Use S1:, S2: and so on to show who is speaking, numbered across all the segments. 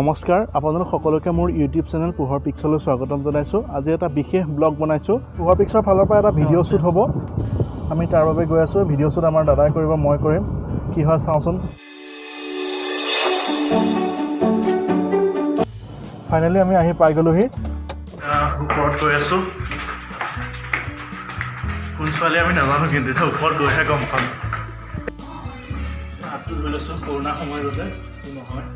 S1: নমস্কাৰ আপোনালোক সকলোকে মোৰ ইউটিউব চেনেল পোহৰ পিক্সলৈ স্বাগতম জনাইছোঁ। আজি এটা বিশেষ ব্লগ বনাইছোঁ। পোহৰ পিক্সৰ ফালৰ পৰা এটা ভিডিঅ' শ্বুট হ'ব। আমি তাৰ বাবে গৈ আছোঁ। ভিডিঅ' শ্বুট আমাৰ দাদাই কৰিব, মই কৰিম। কি হয় চাওঁচোন। ফাইনেলি আমি আহি পাই গ'লোহি। ওপৰত গৈ আছোঁ। কোন ছোৱালী আমি নাজানো, কিন্তু এতিয়া ওপৰত গৈহে গম পাম। হাতটো ধুই লৈছোঁ কৰোণা সময়ৰ যাতে নহয়।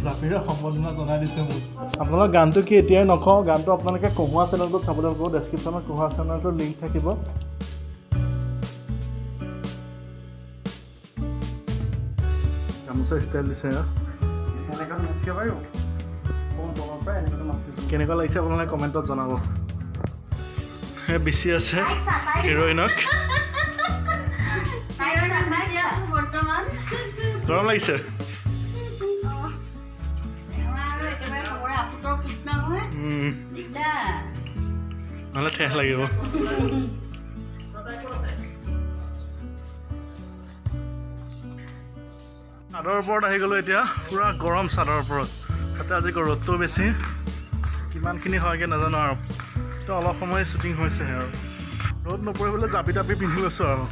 S1: জাপিৰে সম্বৰ্ধনা জনাই দিছে মোক। আপোনালোক গানটো কি এতিয়াই নকওঁ, গানটো আপোনালোকে কহুৱা চেনেলটোত চাবলৈ লাগিব। ডেছক্ৰিপশ্যনত কহুৱা চেনেলটোৰ লিংক থাকিব। গামোচা ষ্টাইল দিছে। কেনেকুৱা লাগিছে আপোনালোকে কমেণ্টত জনাব। বেছি আছে হিৰইনক। গৰম লাগিছে। নহ'লে ঠেহ লাগিব। চাদৰ ওপৰত আহি গ'লোঁ এতিয়া। পূৰা গৰম চাদৰ ওপৰত। তাতে আজি ৰ'দটো বেছি। কিমানখিনি হয়গৈ নাজানো আৰু। তো অলপ সময় শ্বুটিং হৈছেহে আৰু। ৰ'দ নপৰিবলৈ জাপি তাপি পিন্ধি লৈছোঁ আৰু।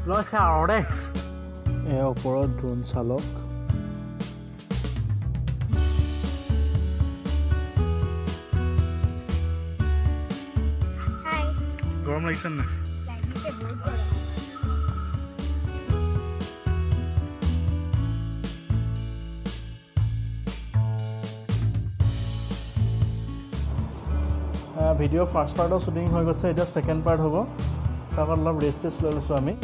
S1: লৈছে আৰু দেই। এয়া ওপৰত ড্ৰোন চালক। গৰম লাগিছে নাই? ভিডিঅ' ফাৰ্ষ্ট পাৰ্টৰ শ্বুটিং হৈ গৈছে। এতিয়া ছেকেণ্ড পাৰ্ট হ'ব। তাৰ পৰা অলপ ৰেষ্ট লৈ লৈছোঁ আমি।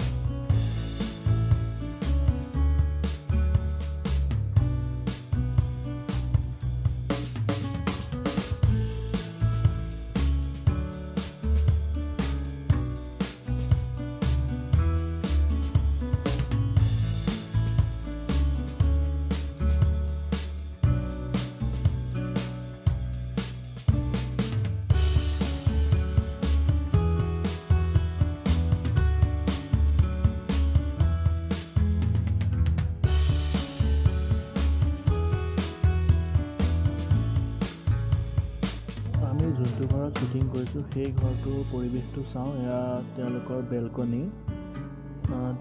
S1: যোনটো ঘৰত শ্বুটিং কৰিছোঁ সেই ঘৰটোৰ পৰিৱেশটো চাওঁ। এয়া তেওঁলোকৰ বেলকনি।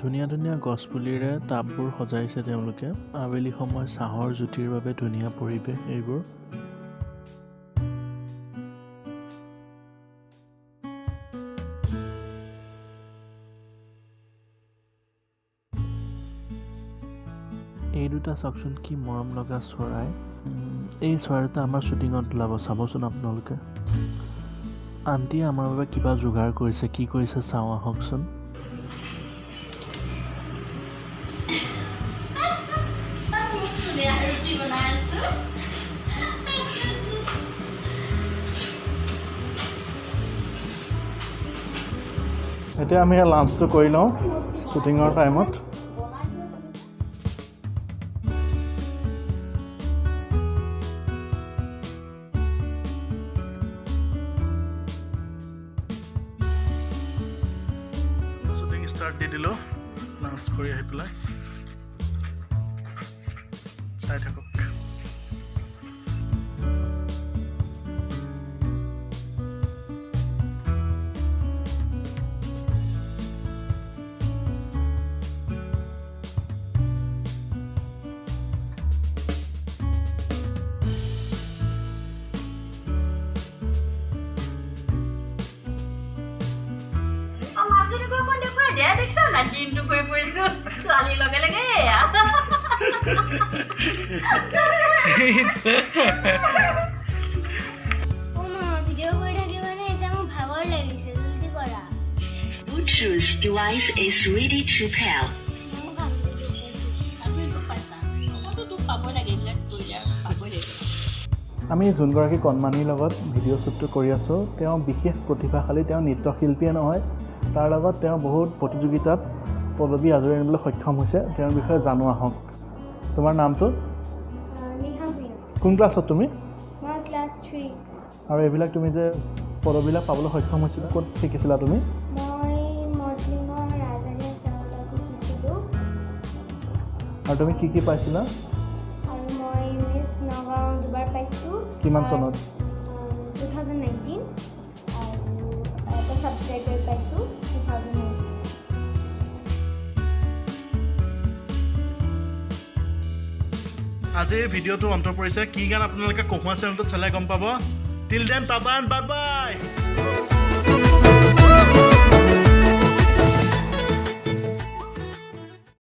S1: ধুনীয়া ধুনীয়া গছপুলিৰে টাববোৰ সজাইছে তেওঁলোকে। আবেলি সময় চাহৰ জুতিৰ বাবে ধুনীয়া পৰিৱেশ এইবোৰ। এই দুটা চাওকচোন কি মৰম লগা চৰাই। এই চৰাই দুটা আমাৰ শ্বুটিঙত ওলাব, চাবচোন আপোনালোকে। আণ্টিয়ে আমাৰ বাবে কিবা যোগাৰ কৰিছে। কি কৰিছে চাওঁ আহকচোন। এতিয়া আমি লাঞ্চটো কৰি লওঁ শ্বুটিঙৰ টাইমত। দি দিলোঁ লাঞ্চ কৰি আহি পেলাই। চাই থাকক।
S2: দিনটো কৰি পৰিছোঁ ছোৱালীৰ লগে লগে ভিডিঅ' কৰি থাকি মানে এতিয়া মোৰ ভাগৰ লাগিছে।
S3: device is ready to pair.
S1: আমি যোনগৰাকী কণমানিৰ লগত ভিডিঅ' শ্বুটটো কৰি আছোঁ তেওঁ বিশেষ প্ৰতিভাশালী তেওঁ নৃত্যশিল্পীয়ে নহয় তাৰ লগত তেওঁ বহুত প্ৰতিযোগিতাত পদবী আজৰি আনিবলৈ সক্ষম হৈছে তেওঁৰ বিষয়ে জানো আহক তোমাৰ নামটো কোন ক্লাছত তুমি
S4: মই ক্লাছ 3
S1: আৰু এইবিলাক তুমি যে পদবীবিলাক পাবলৈ সক্ষম হৈছিলা ক'ত শিকিছিলা তুমি
S4: মই মডলিঙৰ ৰাজধানী চাউলত শিকিছিলোঁ
S1: আৰু তুমি কি পাইছিলা
S4: আৰু মই মিছ নগাঁও দুবাৰ পাইছোঁ
S1: কিমান চনত
S4: 2019 আৰু এটা ছাবজেক্টৰ পাইছোঁ 2019
S1: আজি এই ভিডিঅ'টো অন্ত পৰিছে কি গান আপোনালোকে কহুৱা চেনেলটোত চালে গম পাব till then tata and bye by